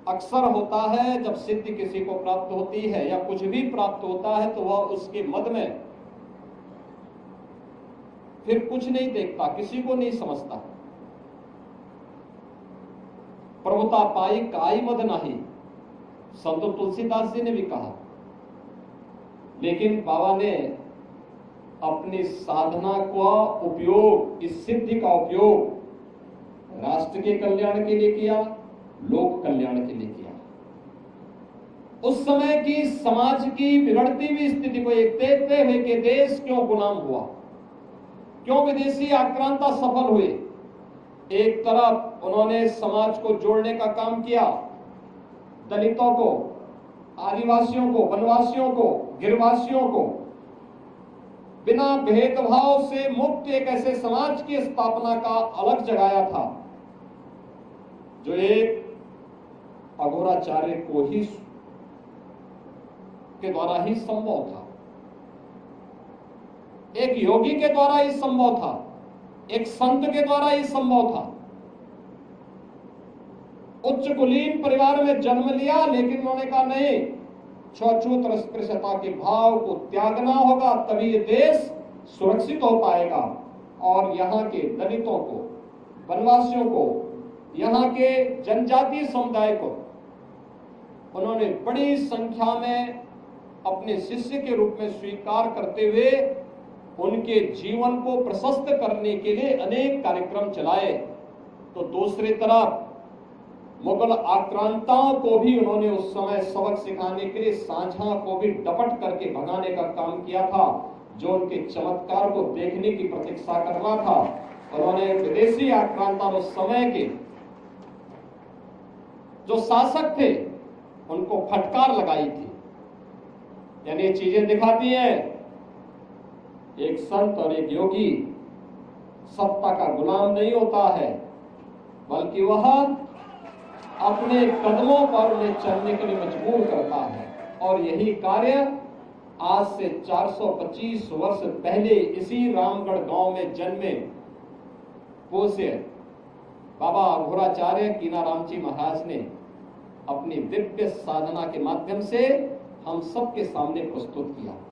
अक्सर होता है जब सिद्धि किसी को प्राप्त होती है या कुछ भी प्राप्त होता है तो वह उसके मद में फिर कुछ नहीं देखता, किसी को नहीं समझता। प्रभुता पाई काई मद नाही, संत तुलसीदास जी ने भी कहा। लेकिन बाबा ने अपनी साधना का उपयोग, इस सिद्धि का उपयोग राष्ट्र के कल्याण के लिए किया, लोक कल्याण के लिए किया। उस समय की समाज की बिगड़ती हुई स्थिति को एक देखते हुए कि देश क्यों गुलाम हुआ, क्यों विदेशी आक्रांता सफल हुए। एक तरफ उन्होंने समाज को जोड़ने का काम किया, दलितों को, आदिवासियों को, वनवासियों को, गिरवासियों को बिना भेदभाव से मुक्त एक ऐसे समाज की स्थापना का अलग जगाया था जो एक अघोराचार्य को ही के द्वारा ही संभव था, एक योगी के द्वारा ही संभव था, एक संत के द्वारा ही संभव था। उच्च कुलीन परिवार में जन्म लिया, लेकिन उन्होंने कहा नहीं, छूत अस्पृश्यता के भाव को त्यागना होगा, तभी ये देश सुरक्षित हो पाएगा। और यहाँ के दलितों को, वनवासियों को, यहाँ के जनजातीय समुदाय को उन्होंने बड़ी संख्या में अपने शिष्य के रूप में स्वीकार करते हुए उनके जीवन को प्रशस्त करने के लिए अनेक कार्यक्रम चलाए। तो दूसरी तरफ मुगल आक्रांताओं को भी उन्होंने उस समय सबक सिखाने के लिए सांझा को भी डपट करके भगाने का काम किया था, जो उनके चमत्कार को देखने की प्रतीक्षा कर रहा था। उन्होंने विदेशी आक्रांता उस समय के जो शासक थे उनको फटकार लगाई थी। यानी ये चीजें दिखाती हैं एक संत और एक योगी सत्ता का गुलाम नहीं होता है, बल्कि वह अपने कदमों पर उन्हें चलने के लिए मजबूर करता है। और यही कार्य आज से 425 वर्ष पहले इसी रामगढ़ गांव में जन्मे पूज्य बाबा अघोराचार्य कीनाराम जी महाराज ने अपनी दिव्य साधना के माध्यम से हम सबके सामने प्रस्तुत किया।